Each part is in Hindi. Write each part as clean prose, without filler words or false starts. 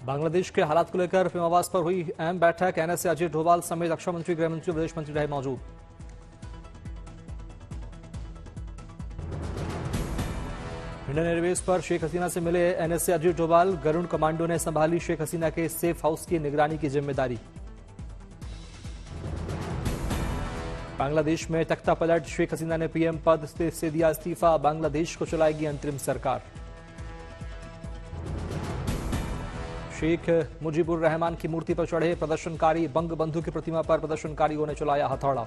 बांग्लादेश के हालात को लेकर फिल्म आवाज पर हुई अहम बैठक। एनएसए अजय डोभाल समेत रक्षा मंत्री, गृह मंत्री, विदेश मंत्री रहे मौजूद। इंडियन एयरवेज पर शेख हसीना से मिले एनएसए अजय डोभाल। गरुड़ कमांडो ने संभाली शेख हसीना के सेफ हाउस की निगरानी की जिम्मेदारी। बांग्लादेश में तख्ता पलट, शेख हसीना ने पीएम पद से दिया इस्तीफा। बांग्लादेश को चलाएगी अंतरिम सरकार। शेख मुजीबुर रहमान की मूर्ति पर चढ़े प्रदर्शनकारी। बंग बंधु की प्रतिमा पर प्रदर्शनकारियों ने चलाया हथौड़ा।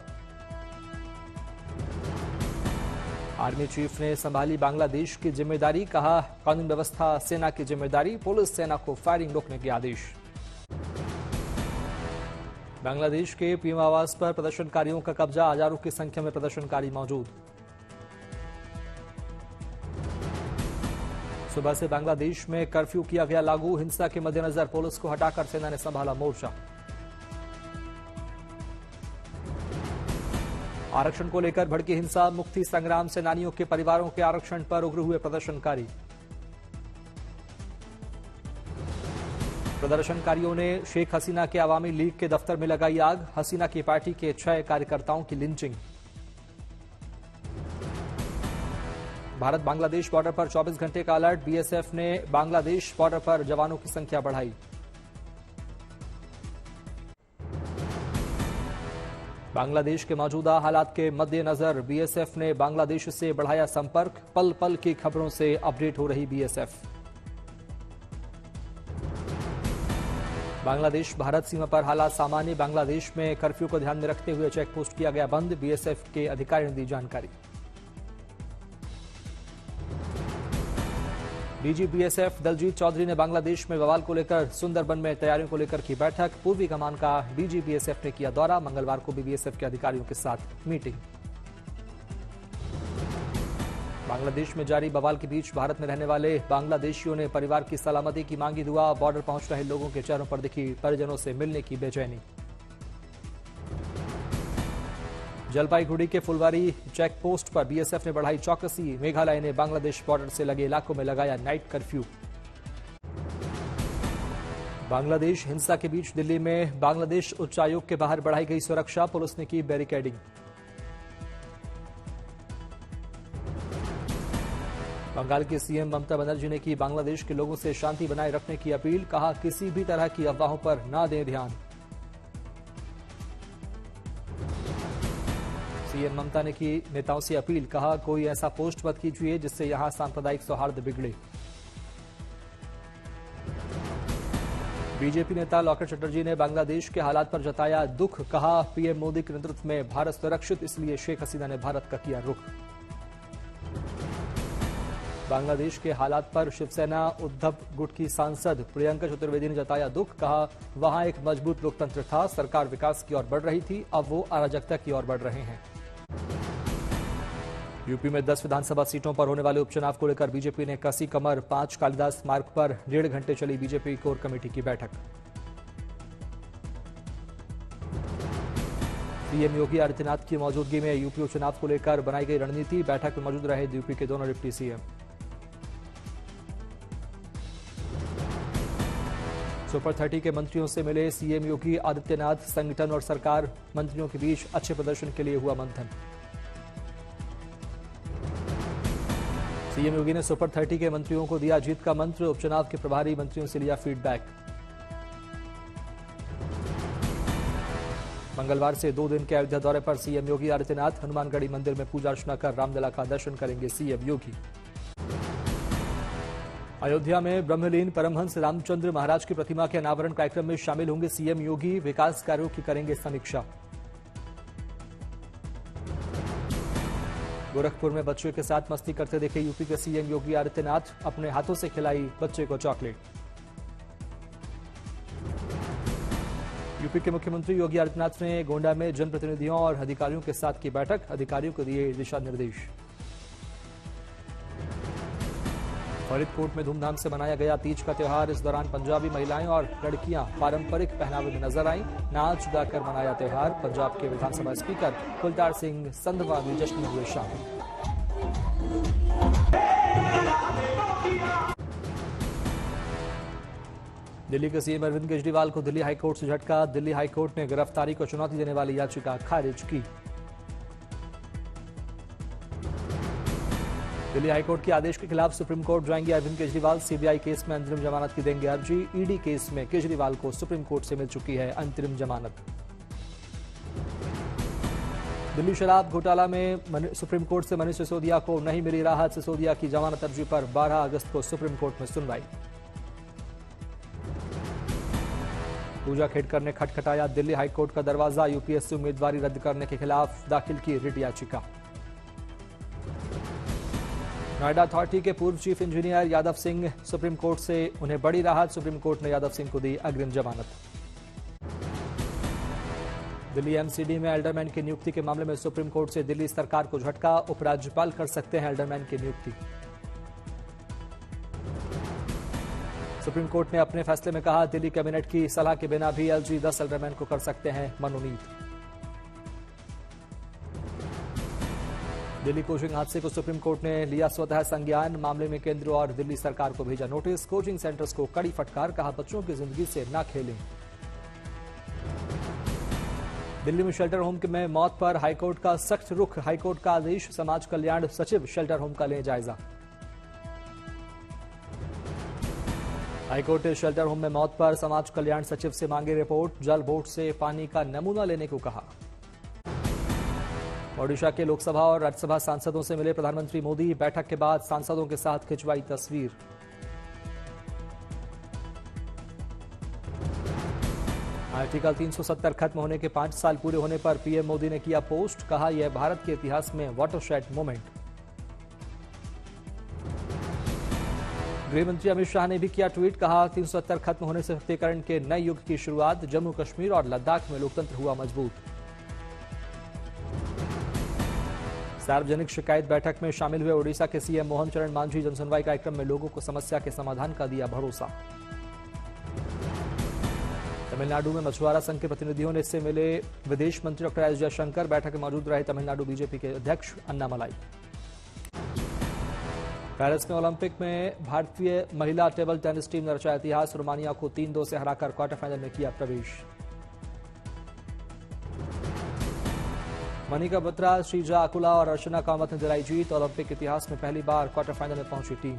आर्मी चीफ ने संभाली बांग्लादेश की जिम्मेदारी, कहा कानून व्यवस्था सेना की जिम्मेदारी। पुलिस सेना को फायरिंग रोकने के आदेश। बांग्लादेश के पीएम आवास पर प्रदर्शनकारियों का कब्जा, हजारों की संख्या में प्रदर्शनकारी मौजूद। सुबह से बांग्लादेश में कर्फ्यू किया गया लागू। हिंसा के मद्देनजर पुलिस को हटाकर सेना ने संभाला मोर्चा। आरक्षण को लेकर भड़की हिंसा, मुक्ति संग्राम सेनानियों के परिवारों के आरक्षण पर उग्र हुए प्रदर्शनकारी। प्रदर्शनकारियों ने शेख हसीना के अवामी लीग के दफ्तर में लगाई आग। हसीना की पार्टी के 6 कार्यकर्ताओं की लिंचिंग। भारत बांग्लादेश बॉर्डर पर 24 घंटे का अलर्ट। बीएसएफ ने बांग्लादेश बॉर्डर पर जवानों की संख्या बढ़ाई। बांग्लादेश के मौजूदा हालात के मद्देनजर बीएसएफ ने बांग्लादेश से बढ़ाया संपर्क। पल पल की खबरों से अपडेट हो रही बीएसएफ। बांग्लादेश भारत सीमा पर हालात सामान्य। बांग्लादेश में कर्फ्यू को ध्यान में रखते हुए चेक पोस्ट किया गया बंद। बीएसएफ के अधिकारी ने दी जानकारी। डीजी बीएसएफ दलजीत चौधरी ने बांग्लादेश में बवाल को लेकर सुंदरबन में तैयारियों को लेकर की बैठक। पूर्वी कमान का डीजी बीएसएफ ने किया दौरा। मंगलवार को भी बीएसएफ के अधिकारियों के साथ मीटिंग। बांग्लादेश में जारी बवाल के बीच भारत में रहने वाले बांग्लादेशियों ने परिवार की सलामती की मांगी दुआ। बॉर्डर पहुंच रहे लोगों के चेहरों पर दिखी परिजनों से मिलने की बेचैनी। जलपाईगुड़ी के फुलवारी चेक पोस्ट पर बीएसएफ ने बढ़ाई चौकसी। मेघालय ने बांग्लादेश बॉर्डर से लगे इलाकों में लगाया नाइट कर्फ्यू। बांग्लादेश हिंसा के बीच दिल्ली में बांग्लादेश उच्चायोग के बाहर बढ़ाई गई सुरक्षा। पुलिस ने की बैरिकेडिंग। बंगाल की सीएम ममता बनर्जी ने की बांग्लादेश के लोगों से शांति बनाए रखने की अपील। कहा किसी भी तरह की अफवाहों पर न दें ध्यान। सीएम ममता ने की नेताओं से अपील। कहा कोई ऐसा पोस्ट मत कीजिए जिससे यहां सांप्रदायिक सौहार्द बिगड़े। बीजेपी नेता लॉकेट चटर्जी ने बांग्लादेश के हालात पर जताया दुख। कहा पीएम मोदी के नेतृत्व में भारत सुरक्षित, इसलिए शेख हसीना ने भारत का किया रुख। बांग्लादेश के हालात पर शिवसेना उद्धव गुट की सांसद प्रियंका चतुर्वेदी ने जताया दुख। कहा वहां एक मजबूत लोकतंत्र था, सरकार विकास की ओर बढ़ रही थी, अब वो अराजकता की ओर बढ़ रहे हैं। यूपी में 10 विधानसभा सीटों पर होने वाले उपचुनाव को लेकर बीजेपी ने कसी कमर। 5 कालिदास मार्ग पर 1.5 घंटे चली बीजेपी कोर कमेटी की बैठक। सीएम योगी आदित्यनाथ की मौजूदगी में यूपी उपचुनाव को लेकर बनाई गई रणनीति। बैठक में मौजूद रहे यूपी के दोनों डिप्टी सीएम। सुपर 30 के मंत्रियों से मिले सीएम योगी आदित्यनाथ। संगठन और सरकार मंत्रियों के बीच अच्छे प्रदर्शन के लिए हुआ मंथन। सीएम योगी ने सुपर 30 के मंत्रियों को दिया जीत का मंत्र। उपचुनाव के प्रभारी मंत्रियों से लिया फीडबैक। मंगलवार से 2 दिन के अयोध्या दौरे पर सीएम योगी आदित्यनाथ। हनुमानगढ़ी मंदिर में पूजा अर्चना कर रामलला का दर्शन करेंगे सीएम योगी। अयोध्या में ब्रह्मलीन परमहंस रामचंद्र महाराज की प्रतिमा के अनावरण कार्यक्रम में शामिल होंगे सीएम योगी। विकास कार्यों की करेंगे समीक्षा। गोरखपुर में बच्चे के साथ मस्ती करते देखे यूपी के सीएम योगी आदित्यनाथ। अपने हाथों से खिलाई बच्चे को चॉकलेट। यूपी के मुख्यमंत्री योगी आदित्यनाथ ने गोंडा में जनप्रतिनिधियों और अधिकारियों के साथ की बैठक। अधिकारियों को दिए दिशा निर्देश। फरीदकोट में धूमधाम से मनाया गया तीज का त्यौहार। इस दौरान पंजाबी महिलाएं और लड़कियां पारंपरिक पहनावे में नजर आईं। नाच गाकर मनाया त्यौहार। पंजाब के विधानसभा स्पीकर कुलतार सिंह संधवा भी जश्न में हुए शामिल। दिल्ली के सीएम अरविंद केजरीवाल को दिल्ली हाईकोर्ट से झटका। दिल्ली हाईकोर्ट ने गिरफ्तारी को चुनौती देने वाली याचिका खारिज की। दिल्ली हाईकोर्ट के आदेश के खिलाफ सुप्रीम कोर्ट जाएंगे अरविंद केजरीवाल। सीबीआई केस में अंतरिम जमानत की देंगे अर्जी। ईडी केस में केजरीवाल को सुप्रीम कोर्ट से मिल चुकी है अंतरिम जमानत। दिल्ली शराब घोटाला में सुप्रीम कोर्ट से मनीष सिसोदिया को नहीं मिली राहत। सिसोदिया की जमानत अर्जी पर 12 अगस्त को सुप्रीम कोर्ट में सुनवाई। पूजा खेड़कर ने खटखटाया दिल्ली हाईकोर्ट का दरवाजा। यूपीएससी उम्मीदवारी रद्द करने के खिलाफ दाखिल की रिट याचिका। नोएडा अथॉरिटी के पूर्व chief engineer Yadav Singh supreme court से उन्हें बड़ी राहत। सुप्रीम कोर्ट ने यादव सिंह को दी अग्रिम जमानत। दिल्ली एमसीडी में एल्डरमैन की नियुक्ति के मामले में सुप्रीम कोर्ट से दिल्ली सरकार को झटका। उपराज्यपाल कर सकते हैं एल्डरमैन की नियुक्ति। सुप्रीम कोर्ट ने अपने फैसले में कहा दिल्ली कैबिनेट की सलाह के बिना भी एलजी 10 एल्डरमैन को कर सकते हैं मनोनीत। दिल्ली कोचिंग हादसे को सुप्रीम कोर्ट ने लिया स्वतः संज्ञान। मामले में केंद्र और दिल्ली सरकार को भेजा नोटिस। कोचिंग सेंटर्स को कड़ी फटकार, कहा बच्चों की जिंदगी से न खेलें। दिल्ली में शेल्टर होम में मौत पर हाईकोर्ट का सख्त रुख। हाईकोर्ट का आदेश, समाज कल्याण सचिव शेल्टर होम का लें जायजा। हाईकोर्ट ने शेल्टर होम में मौत पर समाज कल्याण सचिव से मांगी रिपोर्ट। जल बोर्ड से पानी का नमूना लेने को कहा। ओडिशा के लोकसभा और राज्यसभा सांसदों से मिले प्रधानमंत्री मोदी। बैठक के बाद सांसदों के साथ खिंचवाई तस्वीर। आर्टिकल 370 खत्म होने के 5 साल पूरे होने पर पीएम मोदी ने किया पोस्ट। कहा यह भारत के इतिहास में वाटरशेड मोमेंट। गृहमंत्री अमित शाह ने भी किया ट्वीट। कहा 370 खत्म होने से सशक्तिकरण के नए युग की शुरुआत। जम्मू कश्मीर और लद्दाख में लोकतंत्र हुआ मजबूत। सार्वजनिक शिकायत बैठक में शामिल हुए ओडिशा के सीएम मोहन चरण मांझी। जनसुनवाई कार्यक्रम में लोगों को समस्या के समाधान का दिया भरोसा। तमिलनाडु में मछुआरा संघ के प्रतिनिधियों ने इससे मिले विदेश मंत्री डॉक्टर एस जयशंकर। बैठक में मौजूद रहे तमिलनाडु बीजेपी के अध्यक्ष अन्नामलाई। पेरिस में ओलंपिक में भारतीय महिला टेबल टेनिस टीम ने रचा इतिहास। रोमानिया को 3-2 से हराकर क्वार्टर फाइनल में किया प्रवेश। मनिका बत्रा, श्रीजा अकुला और अर्चना कामत ने दिलाई जीत। ओलंपिक इतिहास में पहली बार क्वार्टर फाइनल में पहुंची टीम।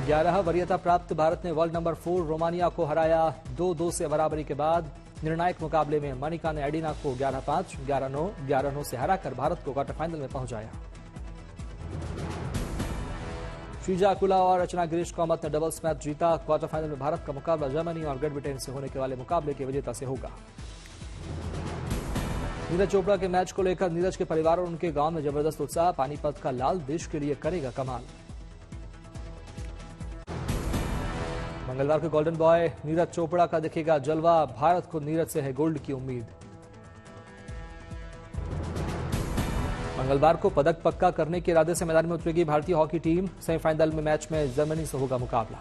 11 वरीयता प्राप्त भारत ने वर्ल्ड नंबर 4 रोमानिया को हराया 2-2 से बराबरी के बाद। निर्णायक मुकाबले में मनिका ने एडिना को 11-5, 11-9, 11-9 से हराकर भारत को क्वार्टर फाइनल में पहुंचाया। श्रीजा अकुला और अर्चना गिरीश कामत ने डबल्स मैच जीता। क्वार्टर फाइनल में भारत का मुकाबला जर्मनी और ग्रेट ब्रिटेन से होने के वाले मुकाबले के विजेता से होगा। नीरज चोपड़ा के मैच को लेकर नीरज के परिवार और उनके गांव में जबरदस्त उत्साह। पानीपत का लाल देश के लिए करेगा कमाल। मंगलवार को गोल्डन बॉय नीरज चोपड़ा का दिखेगा जलवा। भारत को नीरज से है गोल्ड की उम्मीद। मंगलवार को पदक पक्का करने के इरादे से मैदान में उतरेगी भारतीय हॉकी टीम। सेमीफाइनल में मैच में जर्मनी से होगा मुकाबला।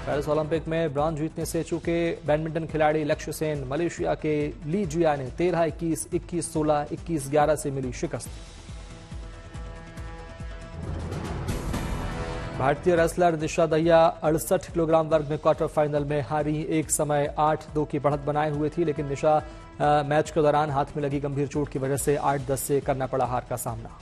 पेरिस ओलंपिक में ब्रॉन्ज जीतने से चूके बैडमिंटन खिलाड़ी लक्ष्य सेन। मलेशिया के ली जिया ने 13-21, 21-16, 21-11 से मिली शिकस्त। भारतीय रेसलर दिशा दहिया 68 किलोग्राम वर्ग में क्वार्टर फाइनल में हारी। एक समय 8-2 की बढ़त बनाए हुए थी, लेकिन निशा मैच के दौरान हाथ में लगी गंभीर चोट की वजह से 8-10 से करना पड़ा हार का सामना।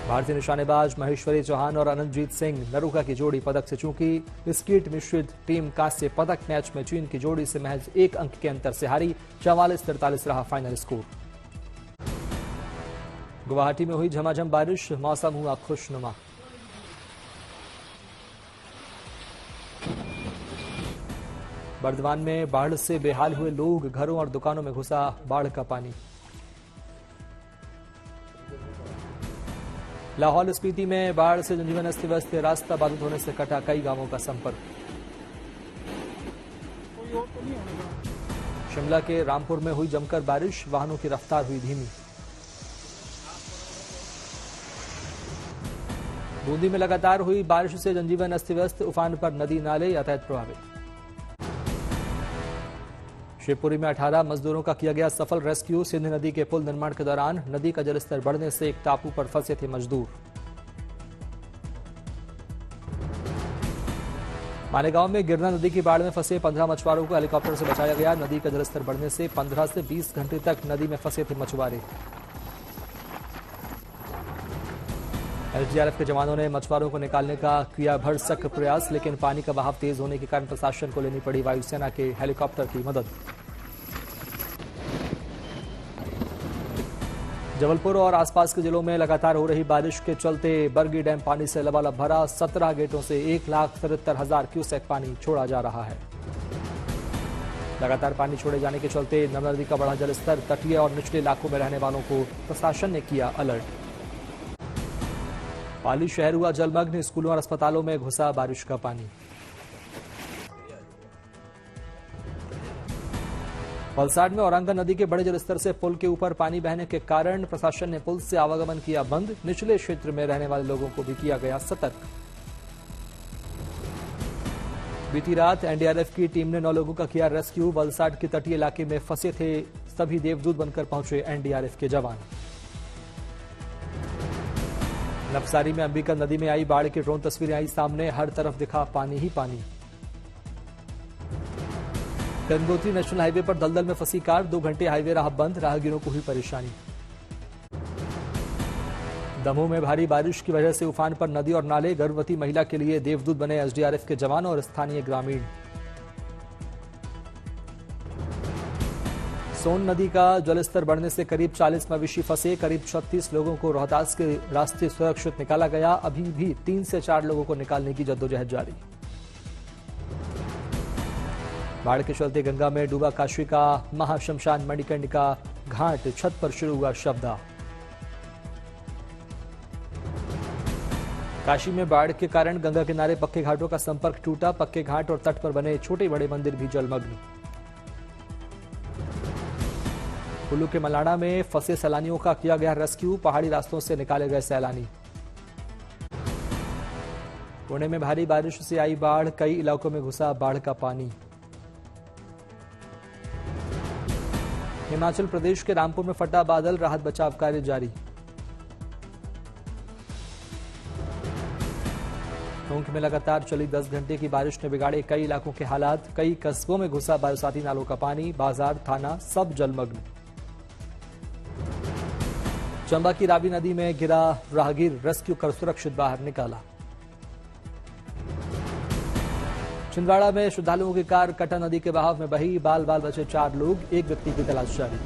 भारतीय निशानेबाज महेश्वरी चौहान और अनंतजीत सिंह नरूका की जोड़ी पदक से चूकी। स्कीट मिश्रित टीम कांस्य पदक मैच में चीन की जोड़ी से महज 1 अंक के अंतर से हारी। 44-43 रहा फाइनल स्कोर। गुवाहाटी में हुई झमाझम बारिश, मौसम हुआ खुशनुमा। बर्दवान में बाढ़ से बेहाल हुए लोग। घरों और दुकानों में घुसा बाढ़ का पानी। लाहौल स्पीति में बाढ़ से जनजीवन अस्त व्यस्त। रास्ता बाधित होने से कटा कई गांवों का संपर्क। शिमला के रामपुर में हुई जमकर बारिश, वाहनों की रफ्तार हुई धीमी। बूंदी में लगातार हुई बारिश से जनजीवन अस्त व्यस्त। उफान पर नदी नाले, यातायात प्रभावित। शिवपुरी में 18 मजदूरों का किया गया सफल रेस्क्यू। सिंध नदी के पुल निर्माण के दौरान नदी का जलस्तर बढ़ने से एक टापू पर फंसे थे मजदूर। मालेगांव में गिरना नदी की बाढ़ में फंसे 15 मछुआरों को हेलीकॉप्टर से बचाया गया। नदी का जलस्तर बढ़ने से 15 से 20 घंटे तक नदी में फंसे थे मछुआरे। एसडीआरएफ के जवानों ने मछुआरों को निकालने का किया भरसक प्रयास, लेकिन पानी का बहाव तेज होने के कारण प्रशासन को लेनी पड़ी वायुसेना के हेलीकॉप्टर की मदद। जबलपुर और आसपास के जिलों में लगातार हो रही बारिश के चलते बरगी डैम पानी से लबालब भरा। 17 गेटों से 1,73,000 क्यूसेक पानी छोड़ा जा रहा है। लगातार पानी छोड़े जाने के चलते नर्मदा नदी का बढ़ा जलस्तर। तटीय और निचले इलाकों में रहने वालों को प्रशासन ने किया अलर्ट। पाली शहर हुआ जलमग्न। स्कूलों और अस्पतालों में घुसा बारिश का पानी। वलसाड में औरंगा नदी के बड़े जलस्तर से पुल के ऊपर पानी बहने के कारण प्रशासन ने पुल से आवागमन किया बंद। निचले क्षेत्र में रहने वाले लोगों को भी किया गया सतर्क। बीती रात एनडीआरएफ की टीम ने 9 लोगों का किया रेस्क्यू। वलसाड के तटीय इलाके में फंसे थे सभी देवदूत बनकर पहुंचे एनडीआरएफ के जवान। नवसारी में अंबिका नदी में आई बाढ़ की ड्रोन तस्वीरें आई सामने। हर तरफ दिखा पानी ही पानी। गंगोत्री नेशनल हाईवे पर दलदल में फंसी कार। 2 घंटे हाईवे रहा बंद। राहगीरों को हुई परेशानी। दमोह में भारी बारिश की वजह से उफान पर नदी और नाले। गर्भवती महिला के लिए देवदूत बने एसडीआरएफ के जवान और स्थानीय ग्रामीण। सोन नदी का जलस्तर बढ़ने से करीब 40 मवेशी फंसे। करीब 36 लोगों को रोहतास के रास्ते सुरक्षित निकाला गया। अभी भी 3 से 4 लोगों को निकालने की जद्दोजहद जारी। बाढ़ के चलते गंगा में डूबा काशी का महाशमशान मणिकर्णिका घाट। छत पर शुरू हुआ शवदाह। काशी में बाढ़ के कारण गंगा किनारे पक्के घाटों का संपर्क टूटा। पक्के घाट और तट पर बने छोटे बड़े मंदिर भी जलमग्न। कुल्लू के मलाना में फंसे सैलानियों का किया गया रेस्क्यू। पहाड़ी रास्तों से निकाले गए सैलानी। पुणे में भारी बारिश से आई बाढ़। कई इलाकों में घुसा बाढ़ का पानी। हिमाचल प्रदेश के रामपुर में फटा बादल। राहत बचाव कार्य जारी। टोंक में लगातार चली 10 घंटे की बारिश ने बिगाड़े कई इलाकों के हालात। कई कस्बों में घुसा बरसाती नालों का पानी। बाजार थाना सब जलमग्न। चंबा की रावी नदी में गिरा राहगीर। रेस्क्यू कर सुरक्षित बाहर निकाला। छिंदवाड़ा में श्रद्धालुओं की कार कटा नदी के बहाव में बही। बाल बाल बचे 4 लोग। एक व्यक्ति की तलाश जारी।